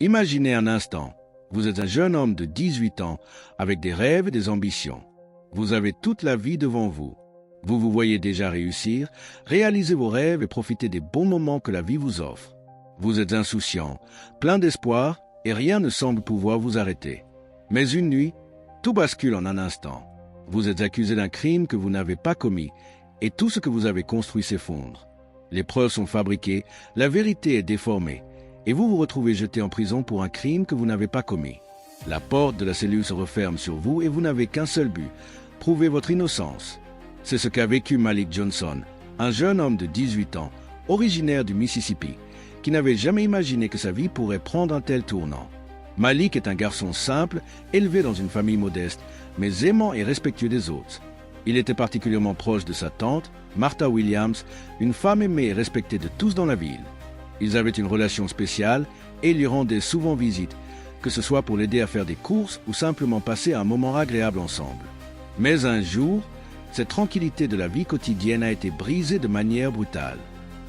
Imaginez un instant, vous êtes un jeune homme de 18 ans avec des rêves et des ambitions. Vous avez toute la vie devant vous. Vous vous voyez déjà réussir, réaliser vos rêves et profiter des bons moments que la vie vous offre. Vous êtes insouciant, plein d'espoir et rien ne semble pouvoir vous arrêter. Mais une nuit, tout bascule en un instant. Vous êtes accusé d'un crime que vous n'avez pas commis et tout ce que vous avez construit s'effondre. Les preuves sont fabriquées, la vérité est déformée et vous vous retrouvez jeté en prison pour un crime que vous n'avez pas commis. La porte de la cellule se referme sur vous et vous n'avez qu'un seul but, prouver votre innocence. C'est ce qu'a vécu Malik Johnson, un jeune homme de 18 ans, originaire du Mississippi, qui n'avait jamais imaginé que sa vie pourrait prendre un tel tournant. Malik est un garçon simple, élevé dans une famille modeste, mais aimant et respectueux des autres. Il était particulièrement proche de sa tante, Martha Williams, une femme aimée et respectée de tous dans la ville. Ils avaient une relation spéciale et lui rendaient souvent visite, que ce soit pour l'aider à faire des courses ou simplement passer un moment agréable ensemble. Mais un jour, cette tranquillité de la vie quotidienne a été brisée de manière brutale.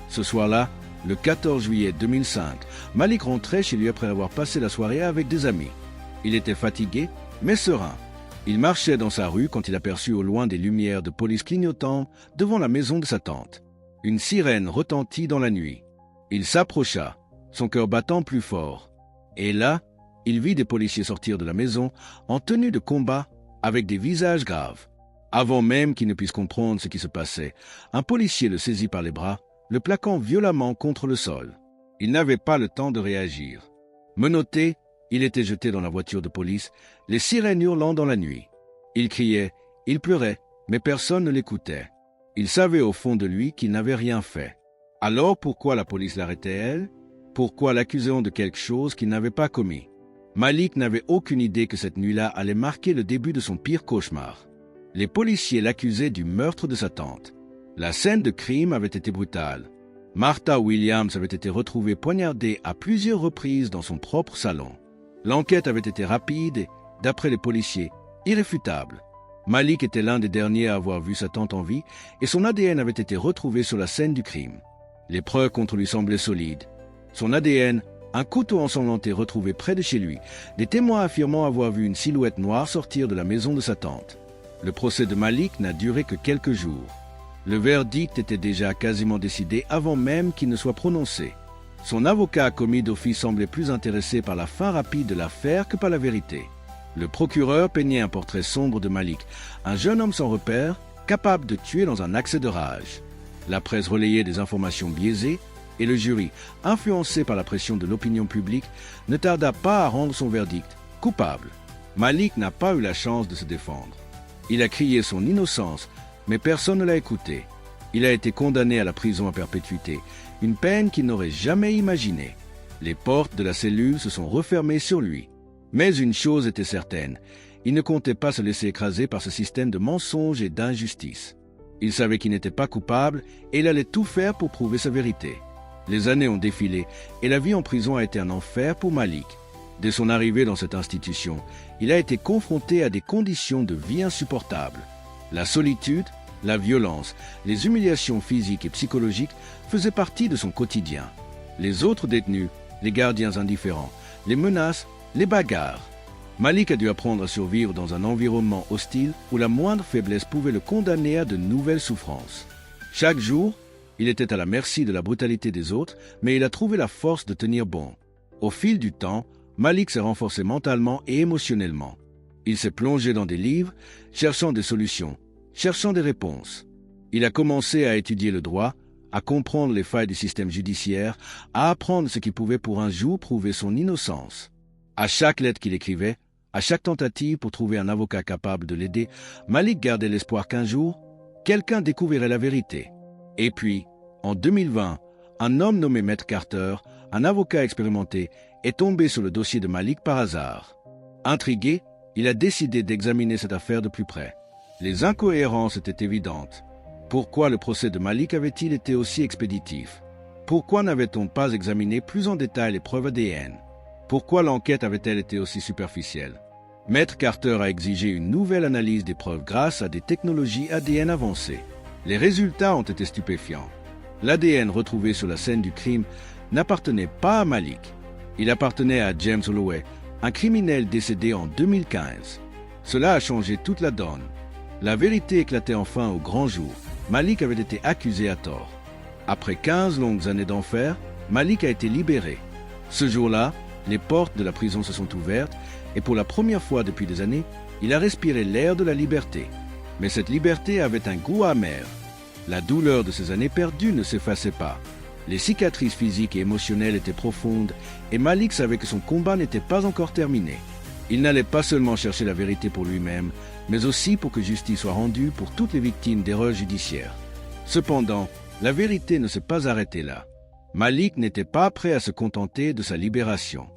Ce soir-là, le 14 juillet 2005, Malik rentrait chez lui après avoir passé la soirée avec des amis. Il était fatigué, mais serein. Il marchait dans sa rue quand il aperçut au loin des lumières de police clignotant devant la maison de sa tante. Une sirène retentit dans la nuit. Il s'approcha, son cœur battant plus fort. Et là, il vit des policiers sortir de la maison en tenue de combat avec des visages graves. Avant même qu'il ne puisse comprendre ce qui se passait, un policier le saisit par les bras, le plaquant violemment contre le sol. Il n'avait pas le temps de réagir. Menotté, il était jeté dans la voiture de police, les sirènes hurlant dans la nuit. Il criait, il pleurait, mais personne ne l'écoutait. Il savait au fond de lui qu'il n'avait rien fait. Alors pourquoi la police l'arrêtait elle? Pourquoi l'accusait-on de quelque chose qu'il n'avait pas commis? Malik n'avait aucune idée que cette nuit-là allait marquer le début de son pire cauchemar. Les policiers l'accusaient du meurtre de sa tante. La scène de crime avait été brutale. Martha Williams avait été retrouvée poignardée à plusieurs reprises dans son propre salon. L'enquête avait été rapide et, d'après les policiers, irréfutable. Malik était l'un des derniers à avoir vu sa tante en vie et son ADN avait été retrouvé sur la scène du crime. Les preuves contre lui semblaient solides. Son ADN, un couteau ensanglanté retrouvé près de chez lui, des témoins affirmant avoir vu une silhouette noire sortir de la maison de sa tante. Le procès de Malik n'a duré que quelques jours. Le verdict était déjà quasiment décidé avant même qu'il ne soit prononcé. Son avocat commis d'office semblait plus intéressé par la fin rapide de l'affaire que par la vérité. Le procureur peignait un portrait sombre de Malik, un jeune homme sans repère, capable de tuer dans un accès de rage. La presse relayait des informations biaisées et le jury, influencé par la pression de l'opinion publique, ne tarda pas à rendre son verdict coupable. Malik n'a pas eu la chance de se défendre. Il a crié son innocence, mais personne ne l'a écouté. Il a été condamné à la prison à perpétuité, une peine qu'il n'aurait jamais imaginée. Les portes de la cellule se sont refermées sur lui. Mais une chose était certaine, il ne comptait pas se laisser écraser par ce système de mensonges et d'injustice. Il savait qu'il n'était pas coupable et il allait tout faire pour prouver sa vérité. Les années ont défilé et la vie en prison a été un enfer pour Malik. Dès son arrivée dans cette institution, il a été confronté à des conditions de vie insupportables. La solitude, la violence, les humiliations physiques et psychologiques faisaient partie de son quotidien. Les autres détenus, les gardiens indifférents, les menaces, les bagarres. Malik a dû apprendre à survivre dans un environnement hostile où la moindre faiblesse pouvait le condamner à de nouvelles souffrances. Chaque jour, il était à la merci de la brutalité des autres, mais il a trouvé la force de tenir bon. Au fil du temps, Malik s'est renforcé mentalement et émotionnellement. Il s'est plongé dans des livres, cherchant des solutions, cherchant des réponses. Il a commencé à étudier le droit, à comprendre les failles du système judiciaire, à apprendre ce qui pouvait pour un jour prouver son innocence. À chaque lettre qu'il écrivait, à chaque tentative pour trouver un avocat capable de l'aider, Malik gardait l'espoir qu'un jour, quelqu'un découvrirait la vérité. Et puis, en 2020, un homme nommé Maître Carter, un avocat expérimenté, est tombé sur le dossier de Malik par hasard. Intrigué, il a décidé d'examiner cette affaire de plus près. Les incohérences étaient évidentes. Pourquoi le procès de Malik avait-il été aussi expéditif? Pourquoi n'avait-on pas examiné plus en détail les preuves ADN? Pourquoi l'enquête avait-elle été aussi superficielle? Maître Carter a exigé une nouvelle analyse des preuves grâce à des technologies ADN avancées. Les résultats ont été stupéfiants. L'ADN retrouvé sur la scène du crime n'appartenait pas à Malik. Il appartenait à James Holloway, un criminel décédé en 2015. Cela a changé toute la donne. La vérité éclatait enfin au grand jour. Malik avait été accusé à tort. Après 15 longues années d'enfer, Malik a été libéré. Ce jour-là, les portes de la prison se sont ouvertes et pour la première fois depuis des années, il a respiré l'air de la liberté. Mais cette liberté avait un goût amer. La douleur de ces années perdues ne s'effaçait pas. Les cicatrices physiques et émotionnelles étaient profondes et Malik savait que son combat n'était pas encore terminé. Il n'allait pas seulement chercher la vérité pour lui-même, mais aussi pour que justice soit rendue pour toutes les victimes d'erreurs judiciaires. Cependant, la vérité ne s'est pas arrêtée là. Malik n'était pas prêt à se contenter de sa libération.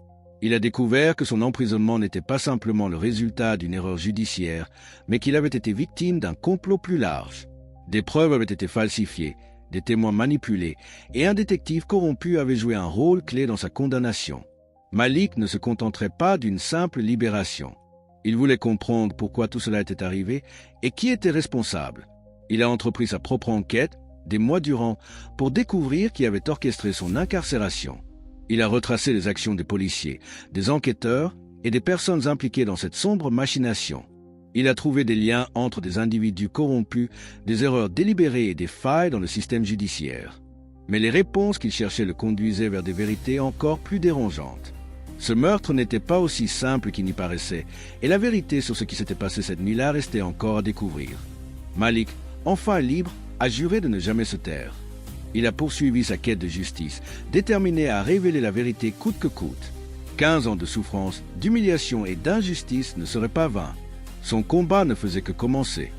Il a découvert que son emprisonnement n'était pas simplement le résultat d'une erreur judiciaire, mais qu'il avait été victime d'un complot plus large. Des preuves avaient été falsifiées, des témoins manipulés, et un détective corrompu avait joué un rôle clé dans sa condamnation. Malik ne se contenterait pas d'une simple libération. Il voulait comprendre pourquoi tout cela était arrivé et qui était responsable. Il a entrepris sa propre enquête, des mois durant, pour découvrir qui avait orchestré son incarcération. Il a retracé les actions des policiers, des enquêteurs et des personnes impliquées dans cette sombre machination. Il a trouvé des liens entre des individus corrompus, des erreurs délibérées et des failles dans le système judiciaire. Mais les réponses qu'il cherchait le conduisaient vers des vérités encore plus dérangeantes. Ce meurtre n'était pas aussi simple qu'il n'y paraissait, et la vérité sur ce qui s'était passé cette nuit-là restait encore à découvrir. Malik, enfin libre, a juré de ne jamais se taire. Il a poursuivi sa quête de justice, déterminé à révéler la vérité coûte que coûte. 15 ans de souffrance, d'humiliation et d'injustice ne seraient pas vains. Son combat ne faisait que commencer.